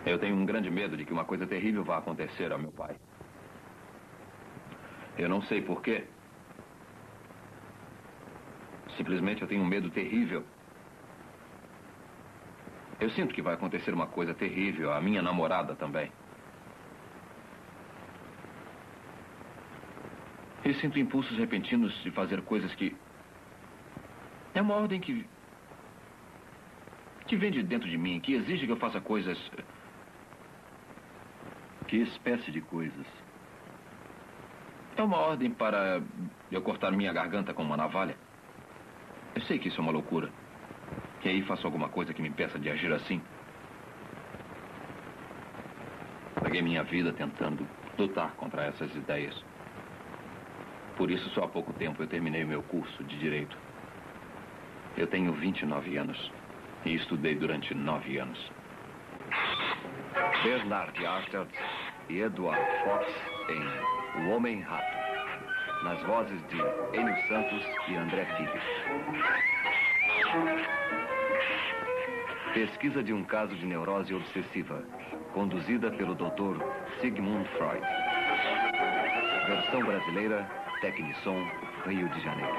Eu tenho um grande medo de que uma coisa terrível vá acontecer ao meu pai. Eu não sei porquê. Simplesmente eu tenho um medo terrível. Eu sinto que vai acontecer uma coisa terrível à minha namorada também. Eu sinto impulsos repentinos de fazer coisas que... É uma ordem que vem de dentro de mim, que exige que eu faça coisas... Que espécie de coisas? É uma ordem para eu cortar minha garganta com uma navalha. Eu sei que isso é uma loucura. Que aí faço alguma coisa que me impeça de agir assim. Paguei minha vida tentando lutar contra essas ideias. Por isso, só há pouco tempo eu terminei o meu curso de Direito. Eu tenho 29 anos e estudei durante 9 anos. Bernard Archer e Edward Fox em O Homem-Rato, nas vozes de Enio Santos e André Filho. Pesquisa de um caso de neurose obsessiva, conduzida pelo Dr. Sigmund Freud. Versão brasileira, Tecnissom, Rio de Janeiro.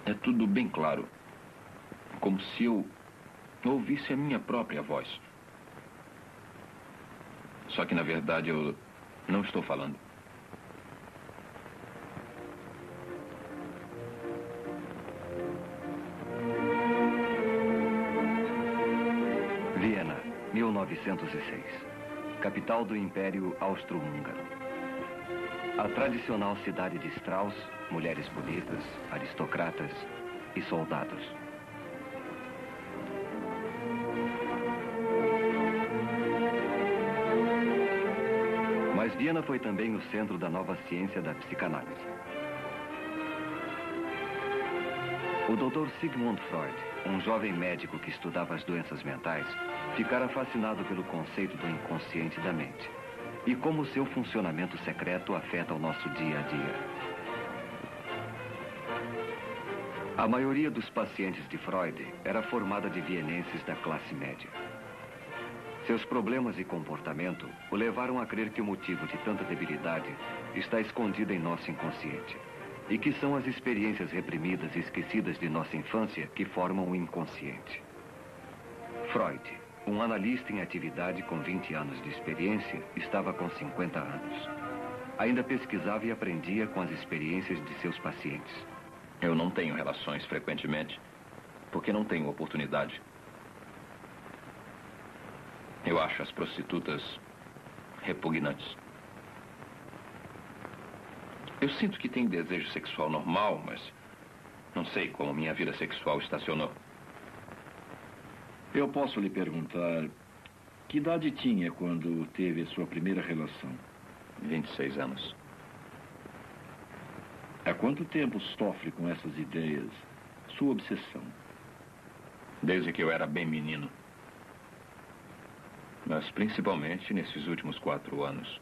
É tudo bem claro. Como se eu ouvisse a minha própria voz. Só que, na verdade, eu não estou falando. Viena, 1906. Capital do Império Austro-Húngaro. A tradicional cidade de Strauss, mulheres bonitas, aristocratas e soldados. Mas Viena foi também o centro da nova ciência da psicanálise. O Dr. Sigmund Freud, um jovem médico que estudava as doenças mentais, ficara fascinado pelo conceito do inconsciente da mente e como seu funcionamento secreto afeta o nosso dia a dia. A maioria dos pacientes de Freud era formada de vienenses da classe média. Seus problemas e comportamento o levaram a crer que o motivo de tanta debilidade está escondido em nosso inconsciente e que são as experiências reprimidas e esquecidas de nossa infância que formam o inconsciente. Freud, um analista em atividade com 20 anos de experiência, estava com 50 anos. Ainda pesquisava e aprendia com as experiências de seus pacientes. Eu não tenho relações frequentemente, porque não tenho oportunidade. Eu acho as prostitutas repugnantes. Eu sinto que tenho desejo sexual normal, mas não sei como minha vida sexual estacionou. Eu posso lhe perguntar, que idade tinha quando teve a sua primeira relação? 26 anos. Há quanto tempo sofre com essas ideias, sua obsessão? Desde que eu era bem menino. Mas principalmente nesses últimos 4 anos.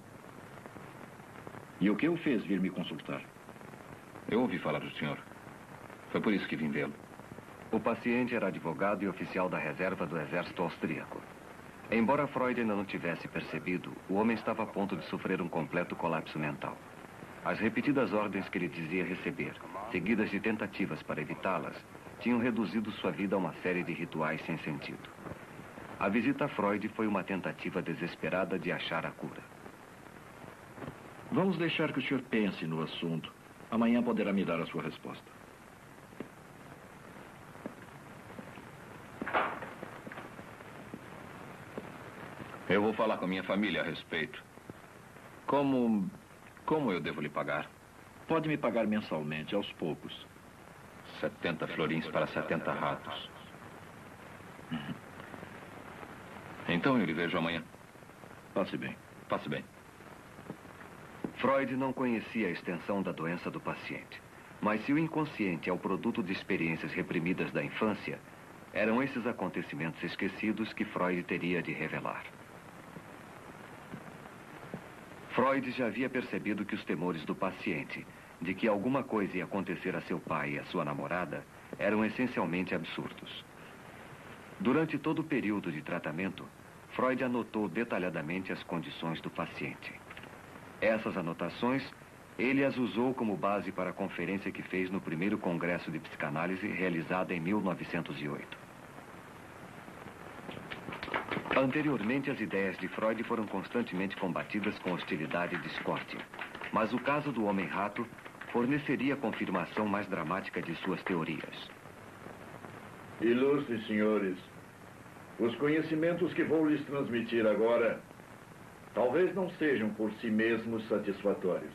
E o que o fez vir me consultar? Eu ouvi falar do senhor. Foi por isso que vim vê-lo. O paciente era advogado e oficial da reserva do exército austríaco. Embora Freud ainda não tivesse percebido, o homem estava a ponto de sofrer um completo colapso mental. As repetidas ordens que ele dizia receber, seguidas de tentativas para evitá-las, tinham reduzido sua vida a uma série de rituais sem sentido. A visita a Freud foi uma tentativa desesperada de achar a cura. Vamos deixar que o senhor pense no assunto. Amanhã poderá me dar a sua resposta. Eu vou falar com a minha família a respeito. Como eu devo lhe pagar? Pode me pagar mensalmente, aos poucos. 70 florins para 70 ratos. Então eu lhe vejo amanhã. Passe bem. Passe bem. Freud não conhecia a extensão da doença do paciente. Mas se o inconsciente é o produto de experiências reprimidas da infância, eram esses acontecimentos esquecidos que Freud teria de revelar. Freud já havia percebido que os temores do paciente de que alguma coisa ia acontecer a seu pai e a sua namorada eram essencialmente absurdos. Durante todo o período de tratamento, Freud anotou detalhadamente as condições do paciente. Essas anotações, ele as usou como base para a conferência que fez no primeiro Congresso de Psicanálise, realizada em 1908. Anteriormente, as ideias de Freud foram constantemente combatidas com hostilidade e discórdia. Mas o caso do homem-rato forneceria a confirmação mais dramática de suas teorias. Ilustres senhores, os conhecimentos que vou lhes transmitir agora talvez não sejam por si mesmos satisfatórios,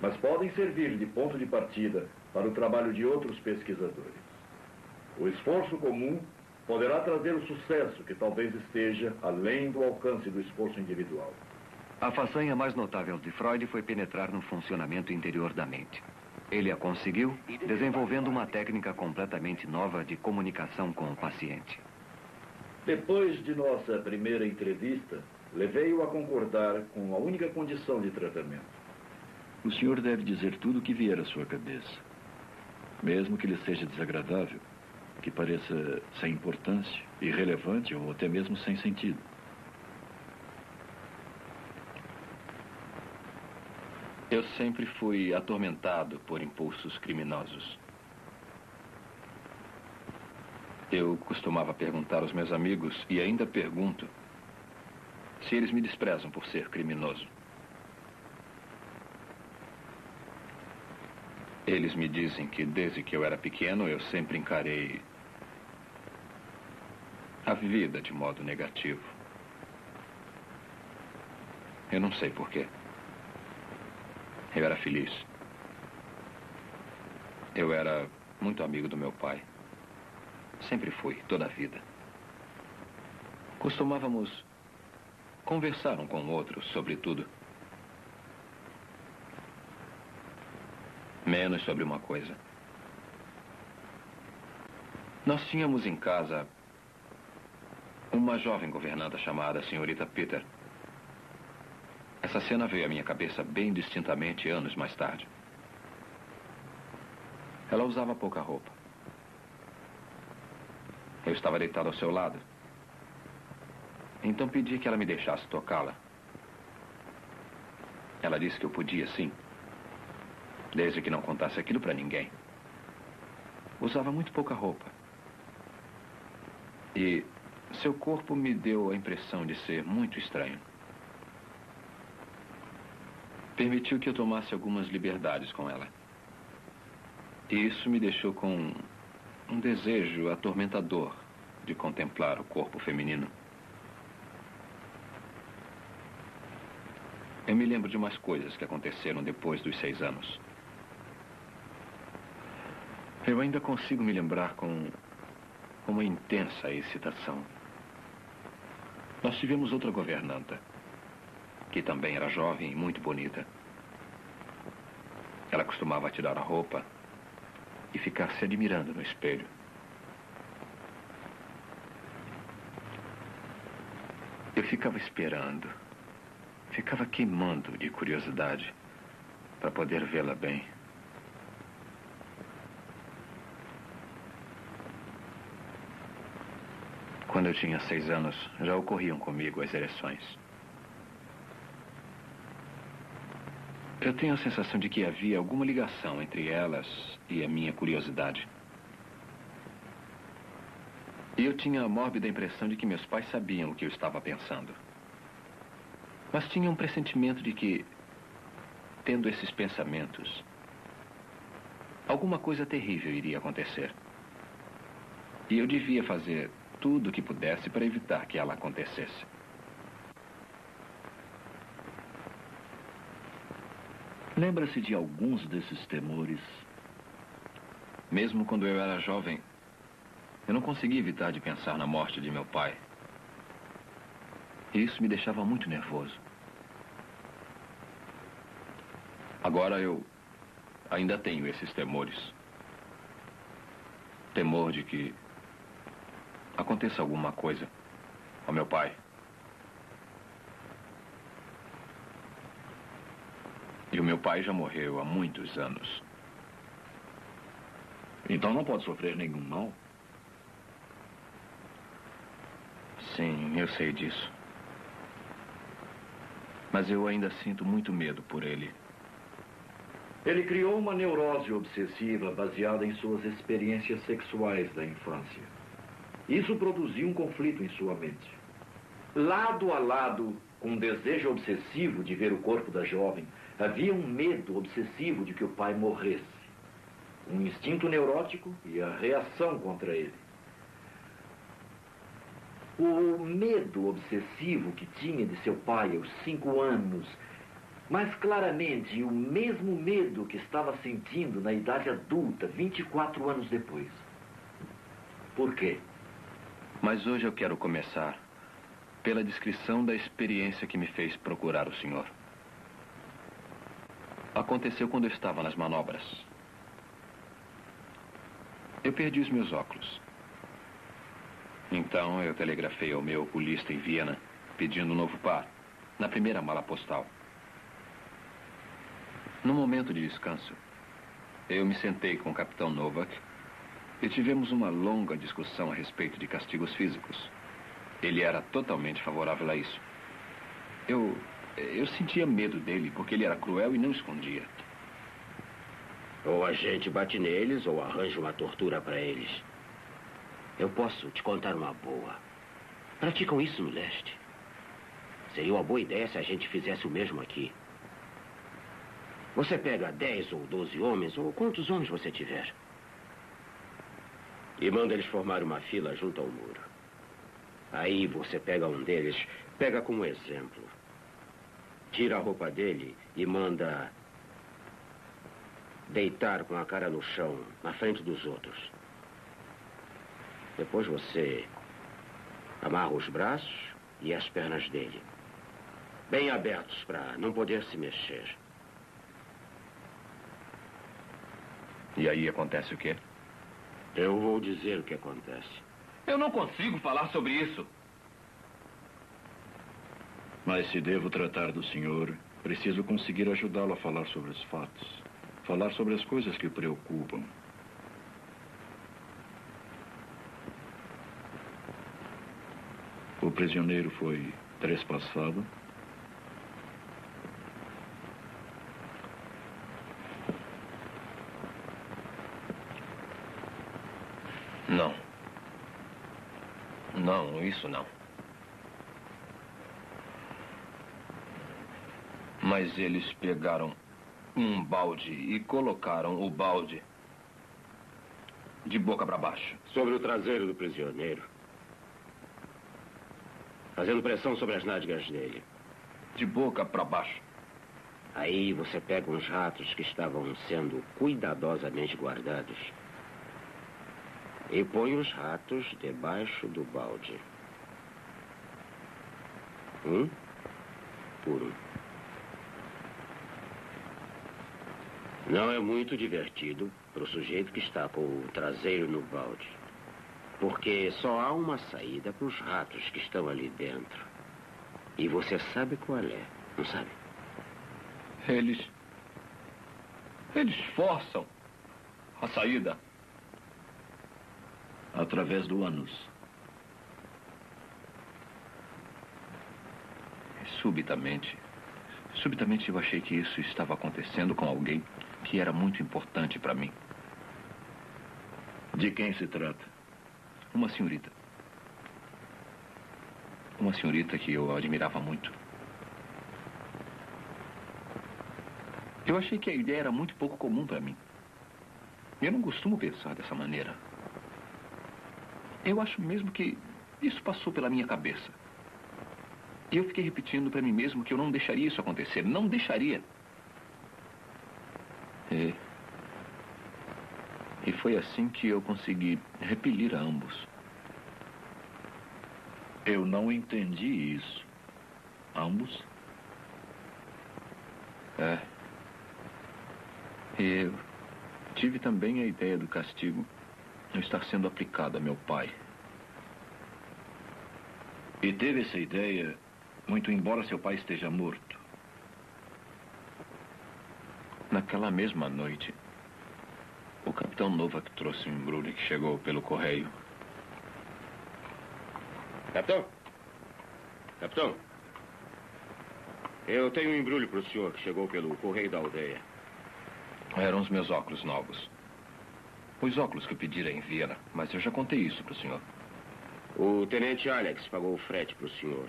mas podem servir de ponto de partida para o trabalho de outros pesquisadores. O esforço comum poderá trazer o sucesso que talvez esteja além do alcance do esforço individual. A façanha mais notável de Freud foi penetrar no funcionamento interior da mente. Ele a conseguiu desenvolvendo uma técnica completamente nova de comunicação com o paciente. Depois de nossa primeira entrevista, levei-o a concordar com a única condição de tratamento. O senhor deve dizer tudo o que vier à sua cabeça, mesmo que lhe seja desagradável, que pareça sem importância, irrelevante ou até mesmo sem sentido. Eu sempre fui atormentado por impulsos criminosos. Eu costumava perguntar aos meus amigos, e ainda pergunto, se eles me desprezam por ser criminoso. Eles me dizem que desde que eu era pequeno, eu sempre encarei a vida de modo negativo. Eu não sei por quê. Eu era feliz. Eu era muito amigo do meu pai. Sempre fui, toda a vida. Costumávamos conversar um com o outro sobre tudo. Menos sobre uma coisa. Nós tínhamos em casa uma jovem governanta chamada Senhorita Peter. Essa cena veio à minha cabeça bem distintamente anos mais tarde. Ela usava pouca roupa. Eu estava deitado ao seu lado. Então pedi que ela me deixasse tocá-la. Ela disse que eu podia, sim. Desde que não contasse aquilo para ninguém. Usava muito pouca roupa. E seu corpo me deu a impressão de ser muito estranho. Permitiu que eu tomasse algumas liberdades com ela. E isso me deixou com um desejo atormentador de contemplar o corpo feminino. Eu me lembro de umas coisas que aconteceram depois dos 6 anos. Eu ainda consigo me lembrar com uma intensa excitação. Nós tivemos outra governanta, que também era jovem e muito bonita. Ela costumava tirar a roupa e ficar se admirando no espelho. Eu ficava esperando, ficava queimando de curiosidade para poder vê-la bem. Quando eu tinha 6 anos, já ocorriam comigo as ereções. Eu tenho a sensação de que havia alguma ligação entre elas e a minha curiosidade. E eu tinha a mórbida impressão de que meus pais sabiam o que eu estava pensando. Mas tinha um pressentimento de que, tendo esses pensamentos, alguma coisa terrível iria acontecer. E eu devia fazer tudo o que pudesse para evitar que ela acontecesse. Lembra-se de alguns desses temores? Mesmo quando eu era jovem, eu não conseguia evitar de pensar na morte de meu pai. E isso me deixava muito nervoso. Agora eu ainda tenho esses temores. Temor de que aconteça alguma coisa ao meu pai. E E o meu pai já morreu há muitos anos. Então não pode sofrer nenhum mal? Sim, eu sei disso. Mas eu ainda sinto muito medo por ele. Ele criou uma neurose obsessiva baseada em suas experiências sexuais da infância. Isso produziu um conflito em sua mente. Lado a lado com um desejo obsessivo de ver o corpo da jovem, havia um medo obsessivo de que o pai morresse. Um instinto neurótico e a reação contra ele. O medo obsessivo que tinha de seu pai aos 5 anos, mas claramente o mesmo medo que estava sentindo na idade adulta, 24 anos depois. Por quê? Mas hoje eu quero começar pela descrição da experiência que me fez procurar o senhor. Aconteceu quando eu estava nas manobras. Eu perdi os meus óculos. Então eu telegrafei ao meu oculista em Viena, pedindo um novo par, na primeira mala postal. No momento de descanso, eu me sentei com o capitão Novak e tivemos uma longa discussão a respeito de castigos físicos. Ele era totalmente favorável a isso. Eu sentia medo dele, porque ele era cruel e não escondia. Ou a gente bate neles, ou arranja uma tortura para eles. Eu posso te contar uma boa. Praticam isso no leste. Seria uma boa ideia se a gente fizesse o mesmo aqui. Você pega 10 ou 12 homens, ou quantos homens você tiver, e manda eles formar uma fila junto ao muro. Aí você pega um deles, pega como exemplo, tira a roupa dele e manda deitar com a cara no chão, na frente dos outros. Depois você amarra os braços e as pernas dele, bem abertos para não poder se mexer. E aí acontece o quê? Eu vou dizer o que acontece. Eu não consigo falar sobre isso. Mas se devo tratar do senhor, preciso conseguir ajudá-lo a falar sobre os fatos. Falar sobre as coisas que o preocupam. O prisioneiro foi trespassado. Não. Não, isso não. Mas eles pegaram um balde e colocaram o balde de boca para baixo. Sobre o traseiro do prisioneiro. Fazendo pressão sobre as nádegas dele. De boca para baixo. Aí você pega uns ratos que estavam sendo cuidadosamente guardados e põe os ratos debaixo do balde. Um por um. Não é muito divertido para o sujeito que está com o traseiro no balde, porque só há uma saída para os ratos que estão ali dentro. E você sabe qual é, não sabe? Eles forçam a saída. Através do ânus. Subitamente eu achei que isso estava acontecendo com alguém que era muito importante para mim. De quem se trata? Uma senhorita. Uma senhorita que eu admirava muito. Eu achei que a ideia era muito pouco comum para mim. Eu não costumo pensar dessa maneira. Eu acho mesmo que isso passou pela minha cabeça. E eu fiquei repetindo para mim mesmo que eu não deixaria isso acontecer. Não deixaria. E foi assim que eu consegui repelir a ambos. Eu não entendi isso. Ambos? É. E eu tive também a ideia do castigo estar sendo aplicado a meu pai. E teve essa ideia, muito embora seu pai esteja morto. Naquela mesma noite, o capitão Novak trouxe um embrulho que chegou pelo correio. Capitão? Capitão? Eu tenho um embrulho para o senhor que chegou pelo correio da aldeia. Eram os meus óculos novos. Os óculos que eu pedira em Viena, mas eu já contei isso para o senhor. O tenente Alex pagou o frete para o senhor.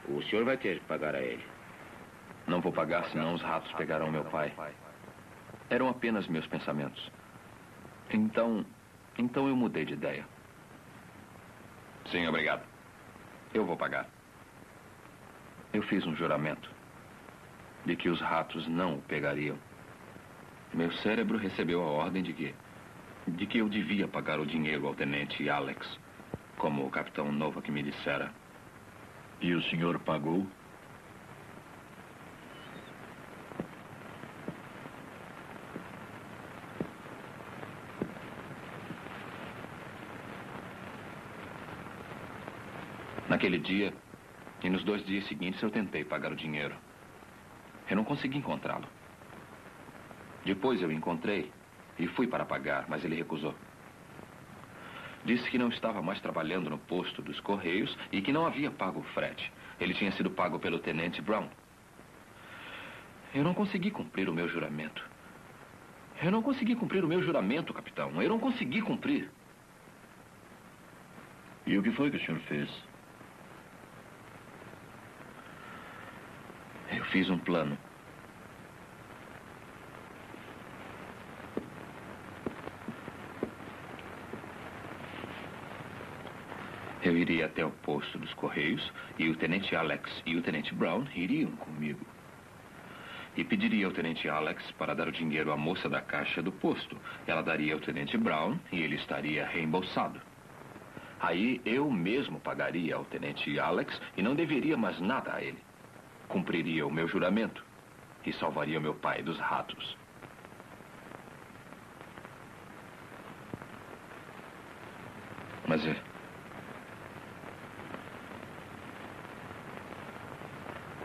O senhor vai ter que pagar a ele. Não vou pagar, senão os ratos pegarão meu pai. Eram apenas meus pensamentos. Então eu mudei de ideia. Sim, obrigado. Eu vou pagar. Eu fiz um juramento de que os ratos não o pegariam. Meu cérebro recebeu a ordem de que eu devia pagar o dinheiro ao tenente Alex, como o capitão Novak me dissera. E o senhor pagou? Naquele dia e nos 2 dias seguintes eu tentei pagar o dinheiro. Eu não consegui encontrá-lo. Depois eu o encontrei e fui para pagar, mas ele recusou. Disse que não estava mais trabalhando no posto dos Correios e que não havia pago o frete. Ele tinha sido pago pelo tenente Brown. Eu não consegui cumprir o meu juramento. Eu não consegui cumprir o meu juramento, capitão. Eu não consegui cumprir. E o que foi que o senhor fez? Eu fiz um plano. Eu iria até o posto dos Correios e o tenente Alex e o tenente Brown iriam comigo. E pediria ao tenente Alex para dar o dinheiro à moça da caixa do posto. Ela daria ao tenente Brown e ele estaria reembolsado. Aí eu mesmo pagaria ao tenente Alex e não deveria mais nada a ele. Cumpriria o meu juramento e salvaria meu pai dos ratos. Mas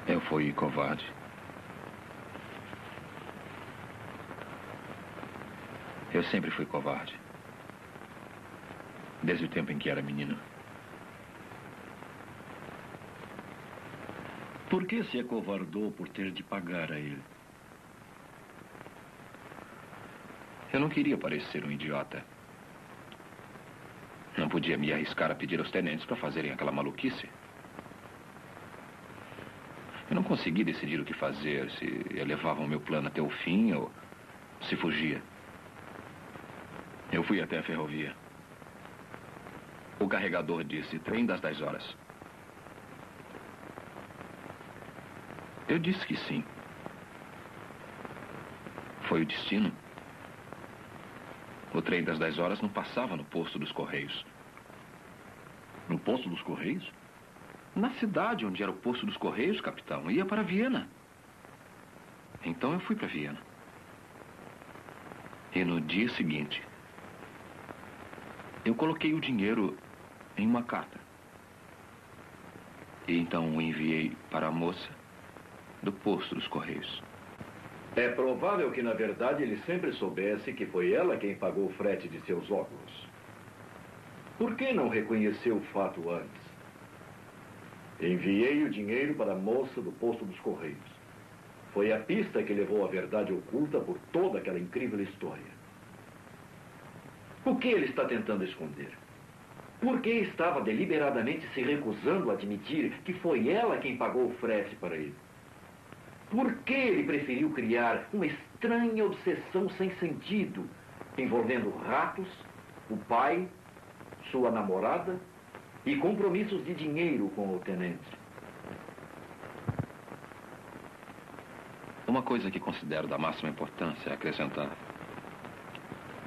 eu fui covarde. Eu sempre fui covarde. Desde o tempo em que era menino. Por que se acovardou por ter de pagar a ele? Eu não queria parecer um idiota. Não podia me arriscar a pedir aos tenentes para fazerem aquela maluquice. Eu não consegui decidir o que fazer, se eu levava o meu plano até o fim ou se fugia. Eu fui até a ferrovia. O carregador disse, trem das 10 horas. Eu disse que sim. Foi o destino. O trem das 10 horas não passava no posto dos Correios. No posto dos Correios? Na cidade onde era o posto dos Correios, capitão. Ia para Viena. Então eu fui para Viena. E no dia seguinte, eu coloquei o dinheiro em uma carta. E então o enviei para a moça do posto dos Correios. É provável que, na verdade, ele sempre soubesse que foi ela quem pagou o frete de seus óculos. Por que não reconheceu o fato antes? Enviei o dinheiro para a moça do posto dos Correios. Foi a pista que levou à verdade oculta por toda aquela incrível história. O que ele está tentando esconder? Por que estava deliberadamente se recusando a admitir que foi ela quem pagou o frete para ele? Por que ele preferiu criar uma estranha obsessão sem sentido, envolvendo ratos, o pai, sua namorada e compromissos de dinheiro com o tenente? Uma coisa que considero da máxima importância é acrescentar.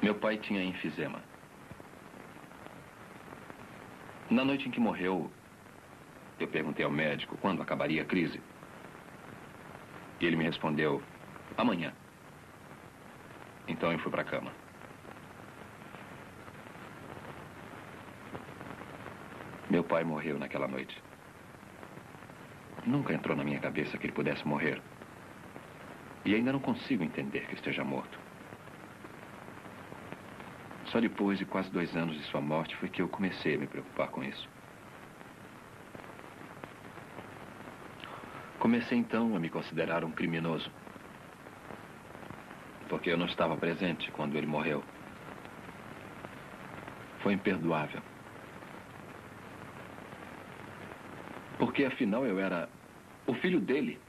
Meu pai tinha enfisema. Na noite em que morreu, eu perguntei ao médico quando acabaria a crise. E ele me respondeu, amanhã. Então eu fui para a cama. Meu pai morreu naquela noite. Nunca entrou na minha cabeça que ele pudesse morrer. E ainda não consigo entender que esteja morto. Só depois de quase 2 anos de sua morte foi que eu comecei a me preocupar com isso. Comecei então a me considerar um criminoso. Porque eu não estava presente quando ele morreu. Foi imperdoável. Porque afinal eu era o filho dele.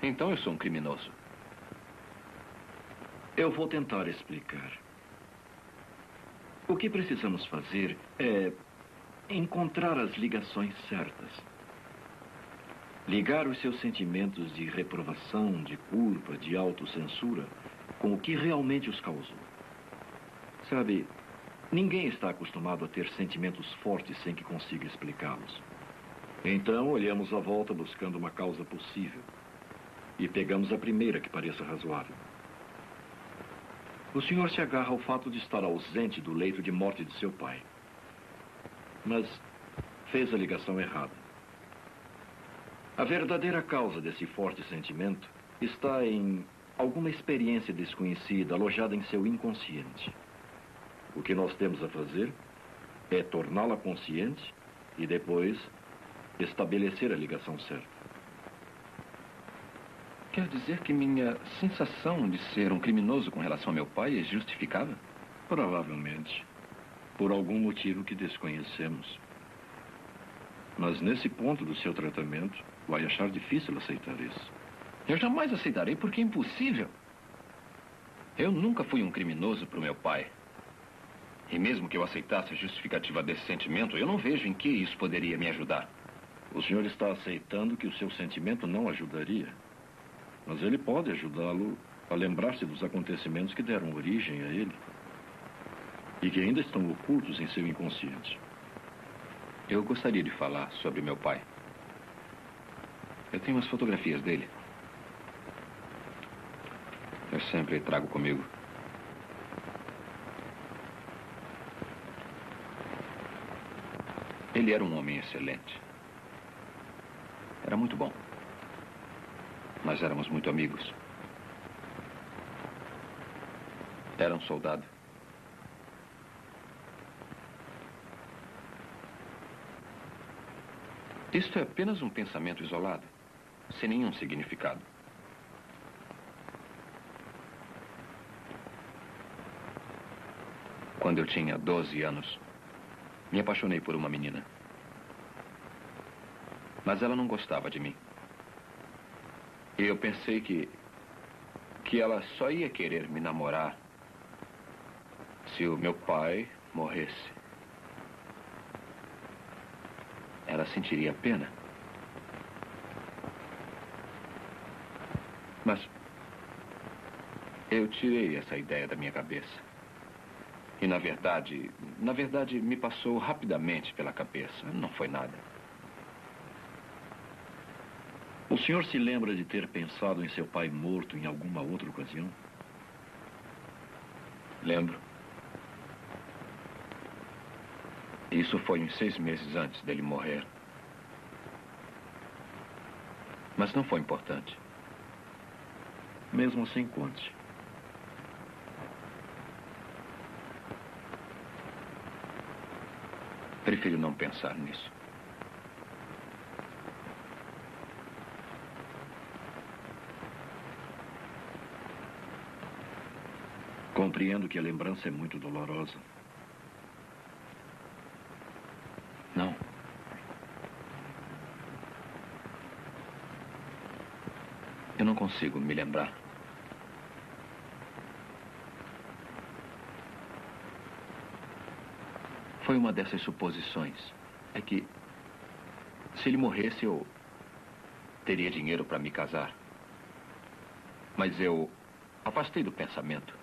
Então eu sou um criminoso. Eu vou tentar explicar. O que precisamos fazer é encontrar as ligações certas. Ligar os seus sentimentos de reprovação, de culpa, de autocensura com o que realmente os causou. Sabe, ninguém está acostumado a ter sentimentos fortes sem que consiga explicá-los. Então, olhamos à volta buscando uma causa possível. E pegamos a primeira que pareça razoável. O senhor se agarra ao fato de estar ausente do leito de morte de seu pai. Mas fez a ligação errada. A verdadeira causa desse forte sentimento está em alguma experiência desconhecida alojada em seu inconsciente. O que nós temos a fazer é torná-la consciente e depois estabelecer a ligação certa. Quer dizer que minha sensação de ser um criminoso com relação ao meu pai é justificável? Provavelmente. Por algum motivo que desconhecemos. Mas nesse ponto do seu tratamento, vai achar difícil aceitar isso. Eu jamais aceitarei porque é impossível. Eu nunca fui um criminoso para o meu pai. E mesmo que eu aceitasse a justificativa desse sentimento, eu não vejo em que isso poderia me ajudar. O senhor está aceitando que o seu sentimento não ajudaria. Mas ele pode ajudá-lo a lembrar-se dos acontecimentos que deram origem a ele. E que ainda estão ocultos em seu inconsciente. Eu gostaria de falar sobre meu pai. Eu tenho umas fotografias dele. Eu sempre trago comigo. Ele era um homem excelente. Era muito bom. Mas éramos muito amigos. Era um soldado. Isto é apenas um pensamento isolado, sem nenhum significado. Quando eu tinha 12 anos, me apaixonei por uma menina. Mas ela não gostava de mim. E eu pensei que ela só ia querer me namorar se o meu pai morresse. Ela sentiria pena. Mas eu tirei essa ideia da minha cabeça. E na verdade, me passou rapidamente pela cabeça. Não foi nada. O senhor se lembra de ter pensado em seu pai morto em alguma outra ocasião? Lembro. Isso foi uns 6 meses antes dele morrer. Mas não foi importante. Mesmo assim, conte. Prefiro não pensar nisso. Compreendo que a lembrança é muito dolorosa. Não. Eu não consigo me lembrar. Foi uma dessas suposições. É que, se ele morresse, eu teria dinheiro para me casar. Mas eu afastei do pensamento.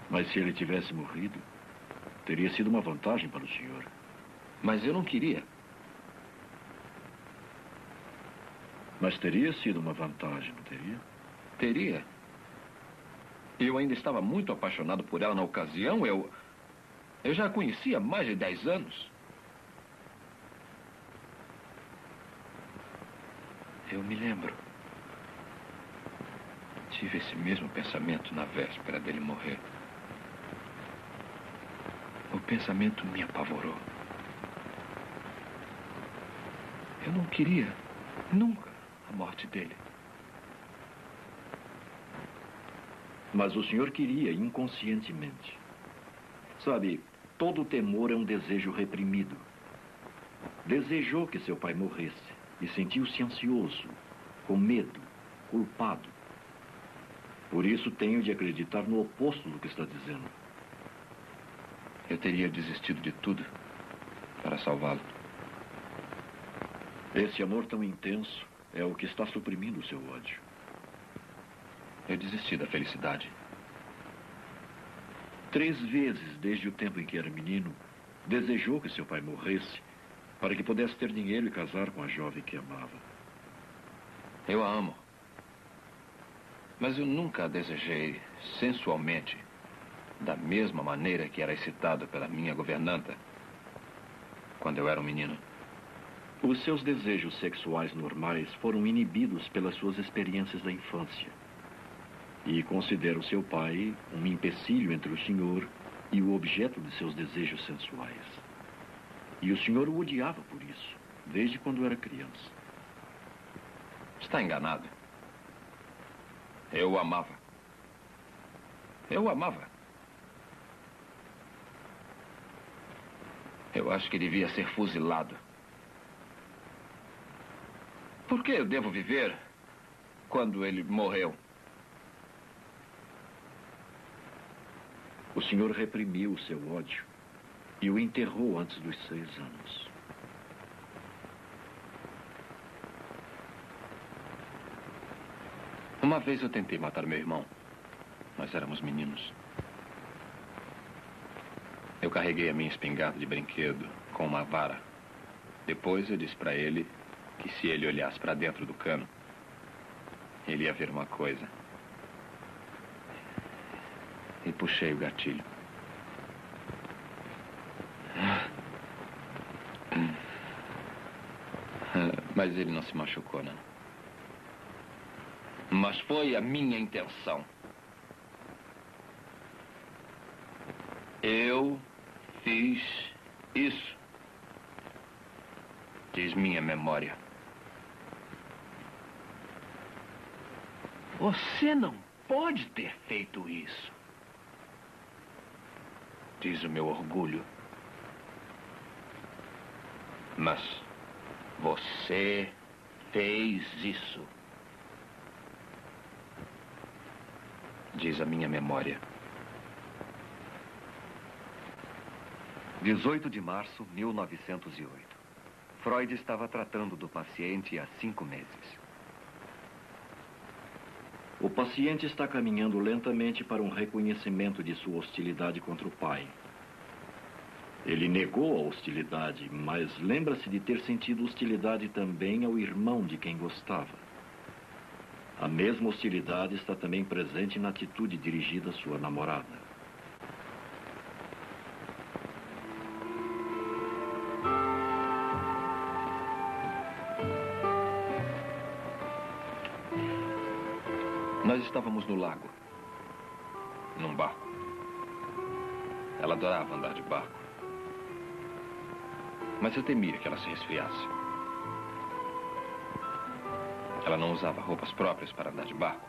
Mas se ele tivesse morrido, teria sido uma vantagem para o senhor. Mas eu não queria. Mas teria sido uma vantagem, não teria? Teria. Eu ainda estava muito apaixonado por ela na ocasião. Eu já a conhecia há mais de 10 anos. Eu me lembro. Tive esse mesmo pensamento na véspera dele morrer. O pensamento me apavorou. Eu não queria, nunca, a morte dele. Mas o senhor queria inconscientemente. Sabe, todo temor é um desejo reprimido. Desejou que seu pai morresse e sentiu-se ansioso, com medo, culpado. Por isso tenho de acreditar no oposto do que está dizendo. Eu teria desistido de tudo para salvá-lo. Esse amor tão intenso é o que está suprimindo o seu ódio. Eu desisti da felicidade. 3 vezes, desde o tempo em que era menino, desejou que seu pai morresse para que pudesse ter dinheiro e casar com a jovem que amava. Eu a amo. Mas eu nunca a desejei sensualmente, da mesma maneira que era excitado pela minha governanta quando eu era um menino. Os seus desejos sexuais normais foram inibidos pelas suas experiências da infância. E considera o seu pai um empecilho entre o senhor e o objeto de seus desejos sensuais. E o senhor o odiava por isso, desde quando era criança. Está enganado. Eu o amava. Eu o amava. Eu acho que devia ser fuzilado. Por que eu devo viver quando ele morreu? O senhor reprimiu o seu ódio e o enterrou antes dos 6 anos. Uma vez eu tentei matar meu irmão. Nós éramos meninos. Eu carreguei a minha espingarda de brinquedo com uma vara. Depois eu disse para ele que se ele olhasse para dentro do cano, ele ia ver uma coisa. E puxei o gatilho. Mas ele não se machucou, não. Mas foi a minha intenção. Eu fiz isso, diz minha memória. Você não pode ter feito isso, diz o meu orgulho. Mas você fez isso, diz a minha memória. 18 de março de 1908. Freud estava tratando do paciente há 5 meses. O paciente está caminhando lentamente para um reconhecimento de sua hostilidade contra o pai. Ele negou a hostilidade, mas lembra-se de ter sentido hostilidade também ao irmão de quem gostava. A mesma hostilidade está também presente na atitude dirigida à sua namorada. Nós estávamos no lago, num barco. Ela adorava andar de barco. Mas eu temia que ela se resfriasse. Ela não usava roupas próprias para andar de barco.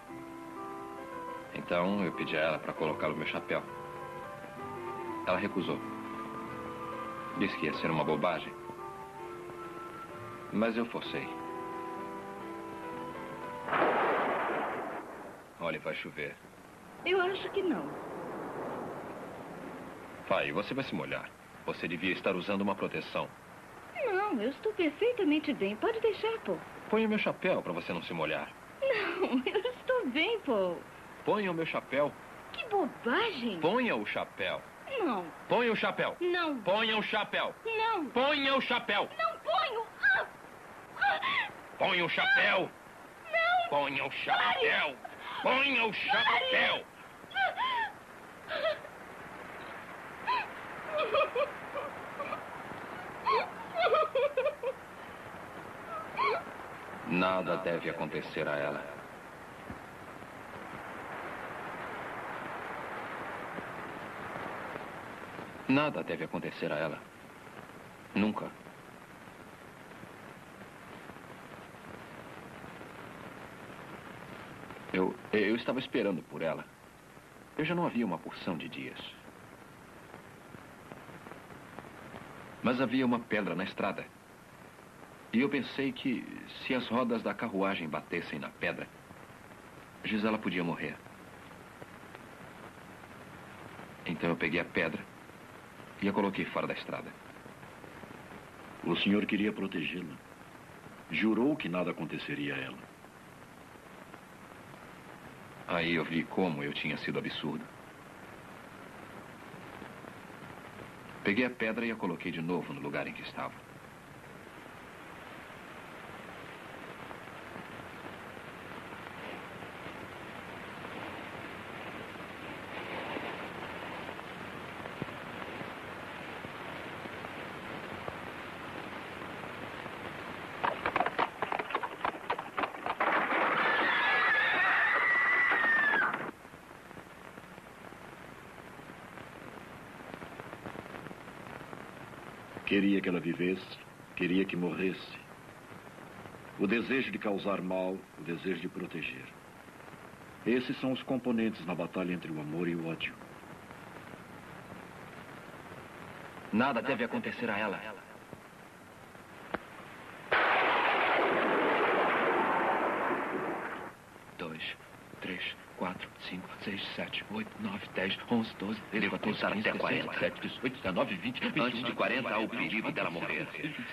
Então eu pedi a ela para colocar o meu chapéu. Ela recusou. Disse que ia ser uma bobagem. Mas eu forcei. Olha, vai chover. Eu acho que não. Vai, você vai se molhar. Você devia estar usando uma proteção. Não, eu estou perfeitamente bem. Pode deixar, Paul. Ponha o meu chapéu para você não se molhar. Não, eu estou bem, Paul. Ponha o meu chapéu. Que bobagem. Ponha o chapéu. Não. Ponha o chapéu. Não. Ponha o chapéu. Não. Ponha o chapéu. Não ponho. Ponha o chapéu. Não. Ponha o chapéu. Ponha o chapéu. Nada deve acontecer a ela. Nada deve acontecer a ela. Nunca. Eu estava esperando por ela. Eu já não havia uma porção de dias. Mas havia uma pedra na estrada. E eu pensei que se as rodas da carruagem batessem na pedra, Gisela podia morrer. Então eu peguei a pedra e a coloquei fora da estrada. O senhor queria protegê-la. Jurou que nada aconteceria a ela. Aí eu vi como eu tinha sido absurdo. Peguei a pedra e a coloquei de novo no lugar em que estava. Queria que ela vivesse, queria que morresse. O desejo de causar mal, o desejo de proteger. Esses são os componentes na batalha entre o amor e o ódio. Nada deve acontecer a ela. Dois, 3, 4, 5, 6, 7, 8, 9, 10, 11, 12, 13, 14, 15, 16, 17, 18, 19, 20, 21. Antes de 40 há o perigo dela morrer.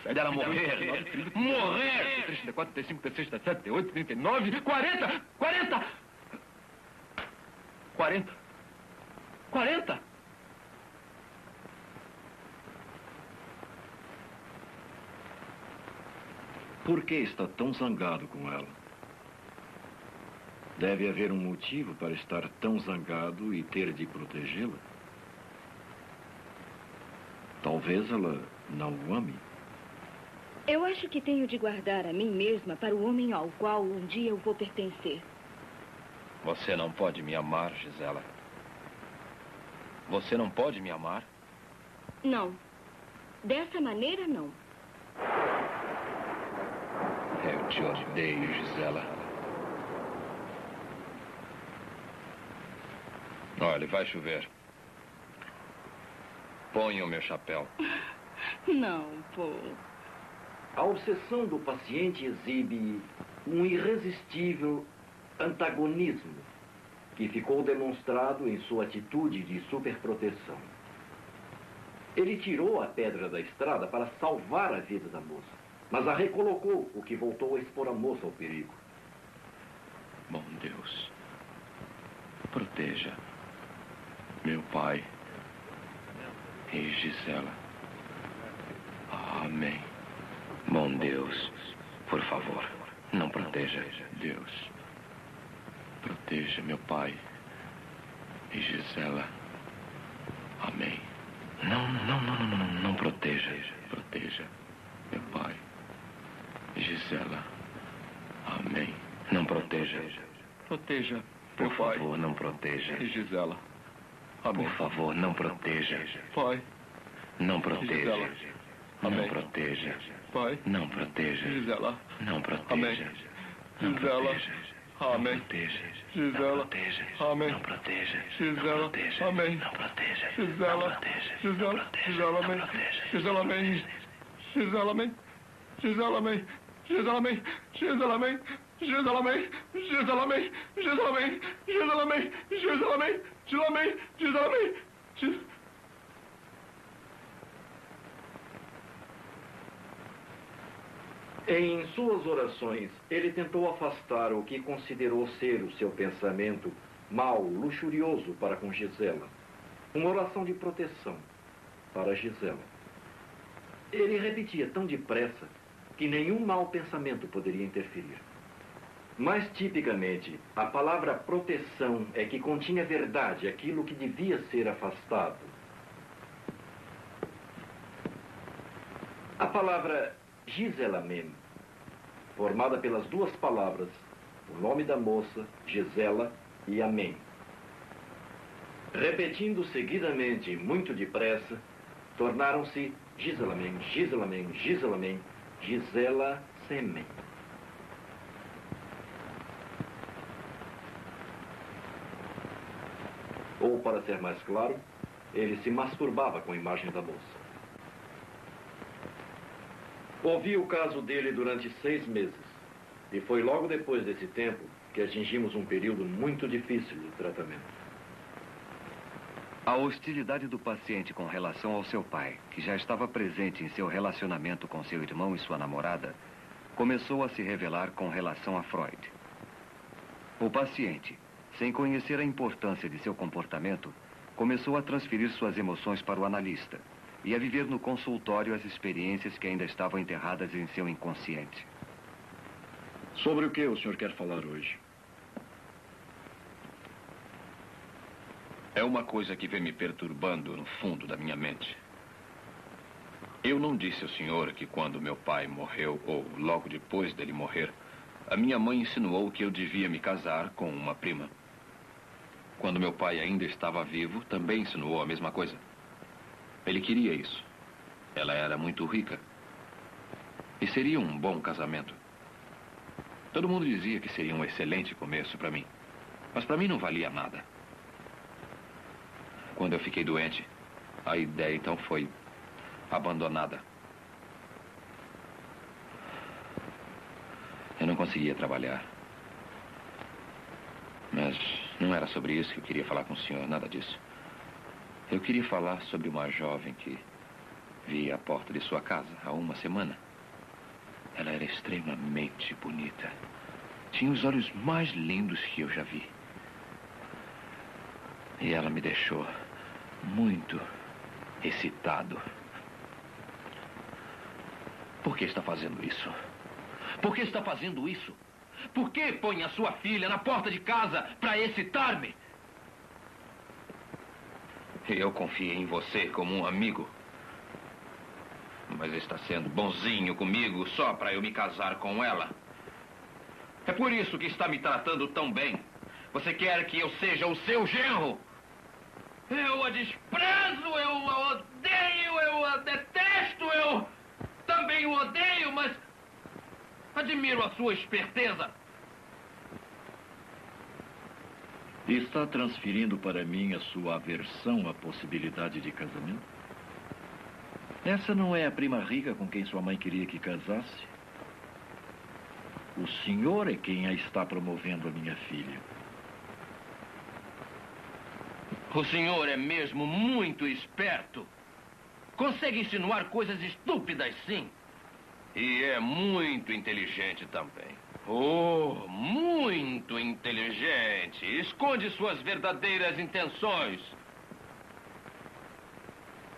Dela morrer! Morrer! 3, 34, 35, 36, 37, 38, 39, 40! 40! 40! 40! Por que está tão zangado com ela? Deve haver um motivo para estar tão zangado e ter de protegê-la. Talvez ela não o ame. Eu acho que tenho de guardar a mim mesma para o homem ao qual um dia eu vou pertencer. Você não pode me amar, Gisela. Você não pode me amar? Não. Dessa maneira, não. Eu te odeio, Gisela. Olha, vai chover. Ponha o meu chapéu. Não, Paul. A obsessão do paciente exibe um irresistível antagonismo que ficou demonstrado em sua atitude de superproteção. Ele tirou a pedra da estrada para salvar a vida da moça, mas a recolocou, o que voltou a expor a moça ao perigo. Bom Deus, proteja meu pai e Gisela. Amém. Bom Deus, por favor, não proteja. Deus, proteja meu pai e Gisela. Amém. Não proteja. Proteja meu pai e Gisela. Amém. Não proteja. Proteja meu pai. Por favor, não proteja. E Gisela. Amém. Por favor, não proteja. Pai. Não proteja. Não proteja. Pai. Não proteja. Gisela. Não proteja. Não proteja. Amém. Gisela. Amém. Não proteja. Gisela. Amém. Não proteja. Gisela. Gisela. Gisela. Amém. Gisela. Amém. Gisela. Amém. Gisela. Amém. Gisela. Amém. Gisela. Amém. Gisela. Amém. Gisela. Amém. Gisela. Amém. Gisela. Amém. Gisela. Amém. Gisela. Amém. Gisela. Amém. Em suas orações, ele tentou afastar o que considerou ser o seu pensamento mau, luxurioso para com Gisela. Uma oração de proteção para Gisela. Ele repetia tão depressa que nenhum mau pensamento poderia interferir. Mais tipicamente, a palavra proteção é que continha verdade, aquilo que devia ser afastado. A palavra Gisela mesmo formada pelas duas palavras, o nome da moça, Gisela e Amém. Repetindo seguidamente, muito depressa, tornaram-se Giselamen, Giselamen, Giselamen, Gisela Semen. Ou, para ser mais claro, ele se masturbava com a imagem da moça. Ouvi o caso dele durante 6 meses. E foi logo depois desse tempo que atingimos um período muito difícil de tratamento. A hostilidade do paciente com relação ao seu pai, que já estava presente em seu relacionamento com seu irmão e sua namorada, começou a se revelar com relação a Freud. O paciente, sem conhecer a importância de seu comportamento, começou a transferir suas emoções para o analista e a viver no consultório as experiências que ainda estavam enterradas em seu inconsciente. Sobre o que o senhor quer falar hoje? É uma coisa que vem me perturbando no fundo da minha mente. Eu não disse ao senhor que quando meu pai morreu, ou logo depois dele morrer, a minha mãe insinuou que eu devia me casar com uma prima. Quando meu pai ainda estava vivo, também insinuou a mesma coisa. Ele queria isso. Ela era muito rica. E seria um bom casamento. Todo mundo dizia que seria um excelente começo para mim. Mas para mim não valia nada. Quando eu fiquei doente, a ideia então foi abandonada. Eu não conseguia trabalhar. Mas não era sobre isso que eu queria falar com o senhor, nada disso. Eu queria falar sobre uma jovem que vi à porta de sua casa há uma semana. Ela era extremamente bonita. Tinha os olhos mais lindos que eu já vi. E ela me deixou muito excitado. Por que está fazendo isso? Por que está fazendo isso? Por que põe a sua filha na porta de casa para excitar-me? Eu confiei em você como um amigo. Mas está sendo bonzinho comigo só para eu me casar com ela. É por isso que está me tratando tão bem. Você quer que eu seja o seu genro? Eu a desprezo, eu a odeio, eu a detesto, eu também o odeio, mas admiro a sua esperteza. Está transferindo para mim a sua aversão à possibilidade de casamento? Essa não é a prima rica com quem sua mãe queria que casasse? O senhor é quem a está promovendo a minha filha. O senhor é mesmo muito esperto. Consegue insinuar coisas estúpidas, sim. E é muito inteligente também. Oh, muito inteligente. Esconde suas verdadeiras intenções.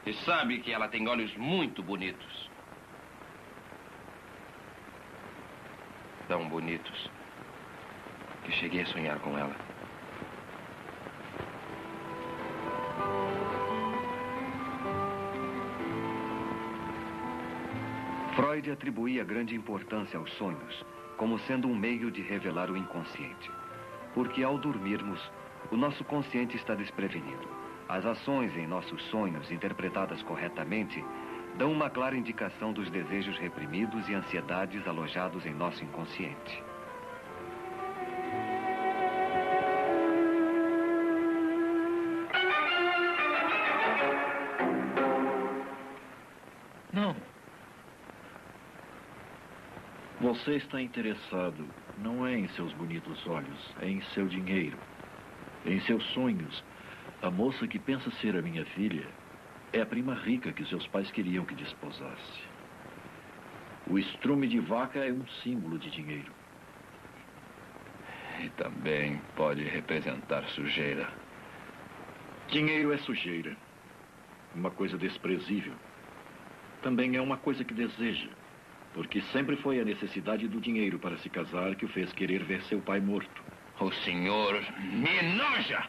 E sabe que ela tem olhos muito bonitos. Tão bonitos que cheguei a sonhar com ela. Freud atribuía grande importância aos sonhos, como sendo um meio de revelar o inconsciente. Porque ao dormirmos, o nosso consciente está desprevenido. As ações em nossos sonhos, interpretadas corretamente, dão uma clara indicação dos desejos reprimidos e ansiedades alojados em nosso inconsciente. Não. Você está interessado não é em seus bonitos olhos, é em seu dinheiro. Em seus sonhos, a moça que pensa ser a minha filha é a prima rica que seus pais queriam que desposasse. O estrume de vaca é um símbolo de dinheiro. E também pode representar sujeira. Dinheiro é sujeira. Uma coisa desprezível. Também é uma coisa que deseja. Porque sempre foi a necessidade do dinheiro para se casar que o fez querer ver seu pai morto. O senhor me enoja!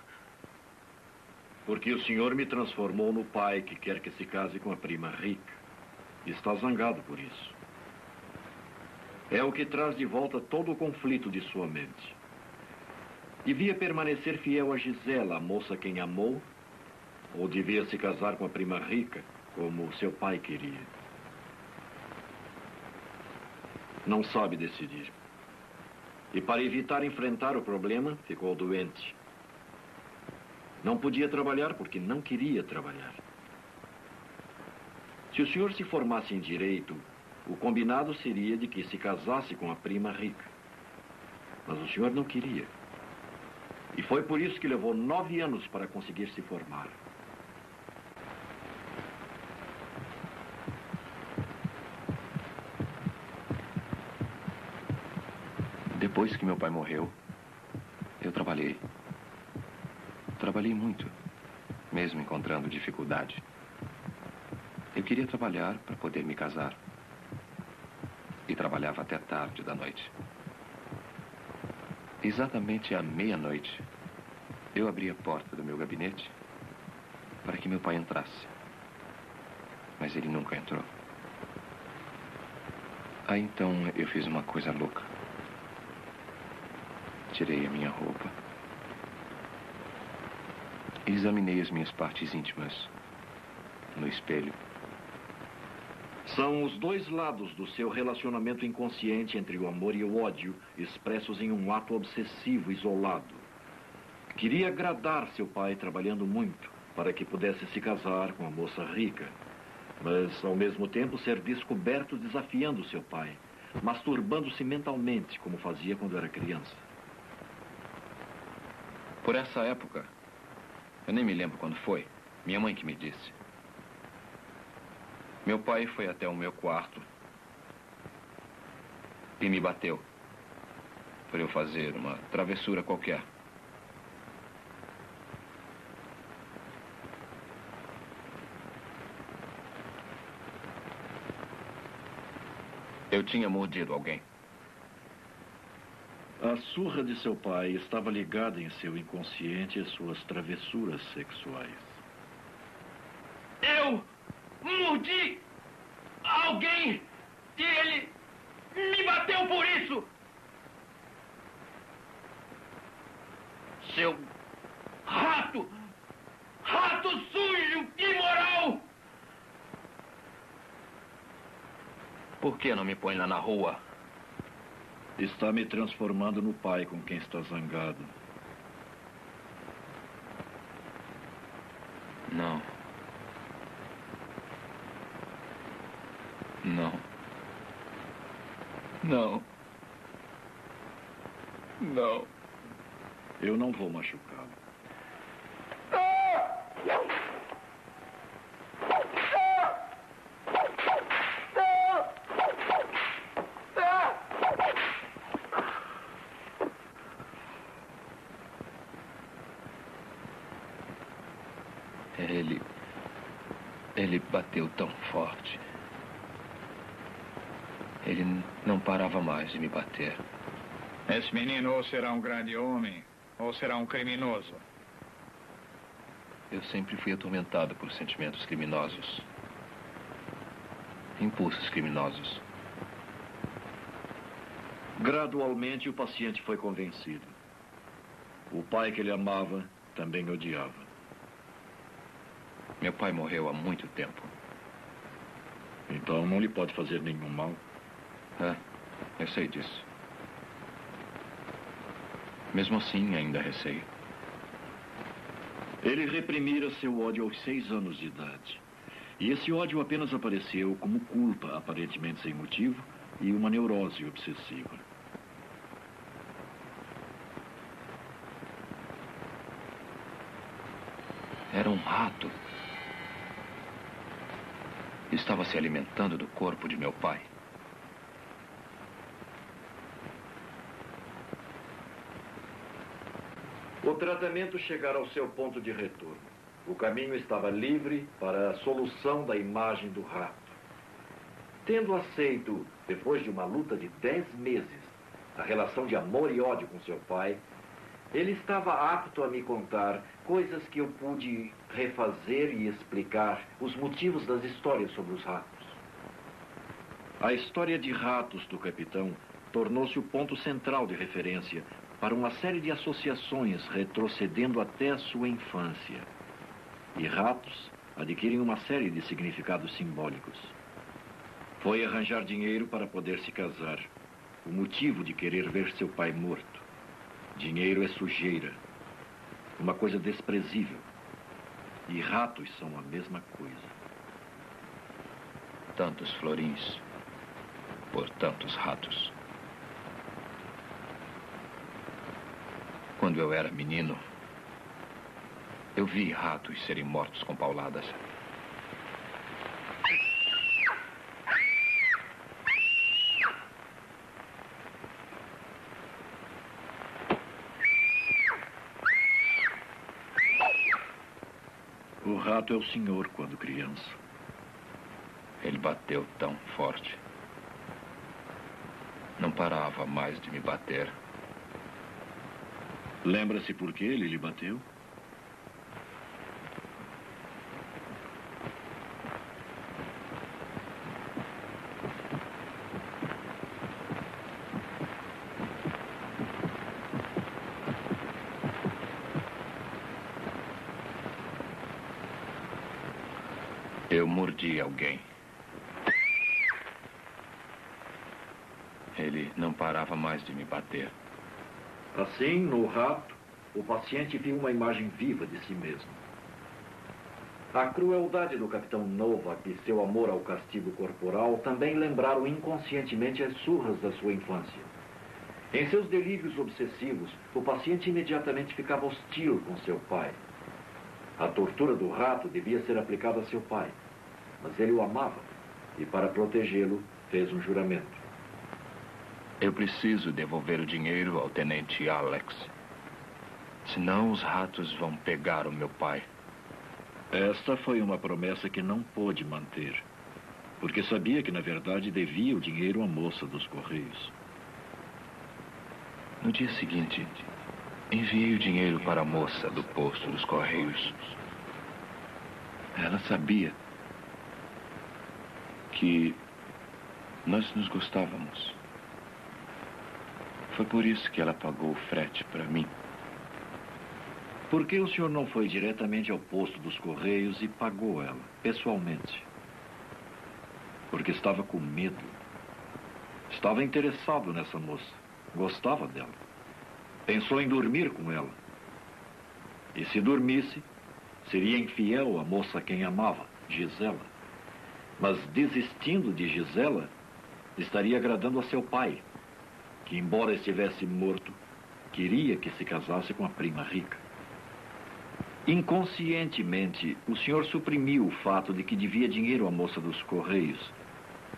Porque o senhor me transformou no pai que quer que se case com a prima rica. E está zangado por isso. É o que traz de volta todo o conflito de sua mente. Devia permanecer fiel a Gisela, a moça quem amou, ou devia se casar com a prima rica, como seu pai queria? Não sabe decidir. E para evitar enfrentar o problema, ficou doente. Não podia trabalhar porque não queria trabalhar. Se o senhor se formasse em direito, o combinado seria de que se casasse com a prima rica. Mas o senhor não queria. E foi por isso que levou 9 anos para conseguir se formar. Depois que meu pai morreu, eu trabalhei. Trabalhei muito, mesmo encontrando dificuldade. Eu queria trabalhar para poder me casar. E trabalhava até tarde da noite. Exatamente à meia-noite, eu abri a porta do meu gabinete para que meu pai entrasse. Mas ele nunca entrou. Aí então eu fiz uma coisa louca. Tirei a minha roupa. E examinei as minhas partes íntimas no espelho. São os dois lados do seu relacionamento inconsciente entre o amor e o ódio, expressos em um ato obsessivo isolado. Queria agradar seu pai trabalhando muito, para que pudesse se casar com a moça rica, mas ao mesmo tempo ser descoberto desafiando seu pai, masturbando-se mentalmente, como fazia quando era criança. Por essa época, eu nem me lembro quando foi, minha mãe que me disse. Meu pai foi até o meu quarto e me bateu por eu fazer uma travessura qualquer. Eu tinha mordido alguém. A surra de seu pai estava ligada em seu inconsciente às suas travessuras sexuais. Eu mordi alguém e ele me bateu por isso. Seu rato! Rato sujo! Imoral! Por que não me põe lá na rua? Está me transformando no pai com quem está zangado. Não. Não. Não. Não. Eu não vou machucá-lo. Ele bateu tão forte. Ele não parava mais de me bater. Esse menino ou será um grande homem, ou será um criminoso. Eu sempre fui atormentado por sentimentos criminosos. Impulsos criminosos. Gradualmente, o paciente foi convencido. O pai que ele amava também odiava. Meu pai morreu há muito tempo. Então não lhe pode fazer nenhum mal. É, eu sei disso. Mesmo assim, ainda receio. Ele reprimira seu ódio aos 6 anos de idade. E esse ódio apenas apareceu como culpa, aparentemente sem motivo, e uma neurose obsessiva. Era um rato. Estava se alimentando do corpo de meu pai. O tratamento chegara ao seu ponto de retorno. O caminho estava livre para a solução da imagem do rato. Tendo aceito, depois de uma luta de 10 meses, a relação de amor e ódio com seu pai, ele estava apto a me contar coisas que eu pude refazer e explicar os motivos das histórias sobre os ratos. A história de ratos do capitão tornou-se o ponto central de referência para uma série de associações retrocedendo até a sua infância. E ratos adquirem uma série de significados simbólicos. Foi arranjar dinheiro para poder se casar. O motivo de querer ver seu pai morto. Dinheiro é sujeira. Uma coisa desprezível. E ratos são a mesma coisa. Tantos florins por tantos ratos. Quando eu era menino, eu vi ratos serem mortos com pauladas. O rato é o senhor quando criança. Ele bateu tão forte. Não parava mais de me bater. Lembra-se por que ele lhe bateu? Eu mordi alguém. Ele não parava mais de me bater. Assim, no rato, o paciente viu uma imagem viva de si mesmo. A crueldade do capitão Novak e seu amor ao castigo corporal também lembraram inconscientemente as surras da sua infância. Em seus delírios obsessivos, o paciente imediatamente ficava hostil com seu pai. A tortura do rato devia ser aplicada a seu pai, mas ele o amava e, para protegê-lo, fez um juramento. Eu preciso devolver o dinheiro ao tenente Alex. Senão os ratos vão pegar o meu pai. Esta foi uma promessa que não pôde manter, porque sabia que, na verdade, devia o dinheiro à moça dos Correios. No dia seguinte, enviei o dinheiro para a moça do posto dos Correios. Ela sabia que nós nos gostávamos. Foi por isso que ela pagou o frete para mim. Por que o senhor não foi diretamente ao posto dos Correios e pagou ela, pessoalmente? Porque estava com medo. Estava interessado nessa moça. Gostava dela. Pensou em dormir com ela. E se dormisse, seria infiel à moça a quem amava, Gisela. Mas desistindo de Gisela, estaria agradando a seu pai, que, embora estivesse morto, queria que se casasse com a prima rica. Inconscientemente, o senhor suprimiu o fato de que devia dinheiro à moça dos Correios,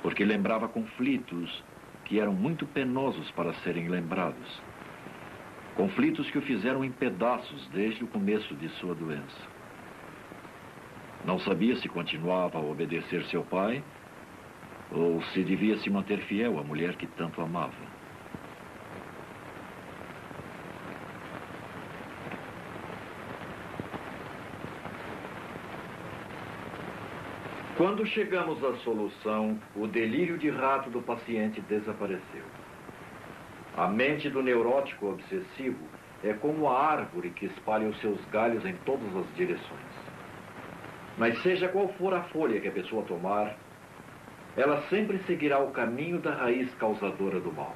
porque lembrava conflitos que eram muito penosos para serem lembrados. Conflitos que o fizeram em pedaços desde o começo de sua doença. Não sabia se continuava a obedecer seu pai ou se devia se manter fiel à mulher que tanto amava. Quando chegamos à solução, o delírio de rato do paciente desapareceu. A mente do neurótico obsessivo é como a árvore que espalha os seus galhos em todas as direções. Mas seja qual for a folha que a pessoa tomar, ela sempre seguirá o caminho da raiz causadora do mal.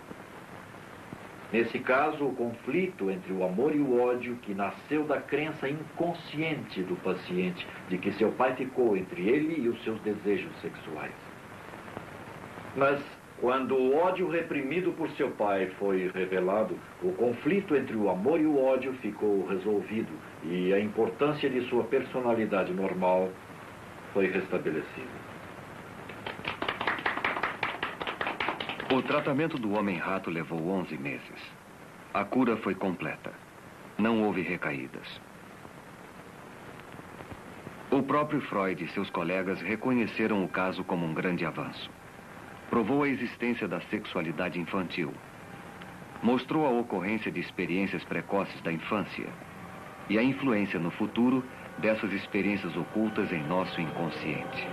Nesse caso, o conflito entre o amor e o ódio que nasceu da crença inconsciente do paciente de que seu pai ficou entre ele e os seus desejos sexuais. Mas, quando o ódio reprimido por seu pai foi revelado, o conflito entre o amor e o ódio ficou resolvido e a importância de sua personalidade normal foi restabelecida. O tratamento do homem-rato levou 11 meses. A cura foi completa. Não houve recaídas. O próprio Freud e seus colegas reconheceram o caso como um grande avanço. Provou a existência da sexualidade infantil. Mostrou a ocorrência de experiências precoces da infância e a influência no futuro dessas experiências ocultas em nosso inconsciente.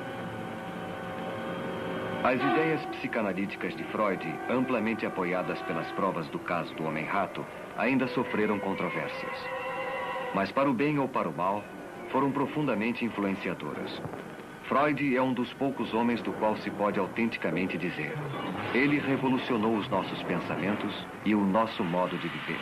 As ideias psicanalíticas de Freud, amplamente apoiadas pelas provas do caso do homem-rato, ainda sofreram controvérsias. Mas para o bem ou para o mal, foram profundamente influenciadoras. Freud é um dos poucos homens do qual se pode autenticamente dizer: ele revolucionou os nossos pensamentos e o nosso modo de viver.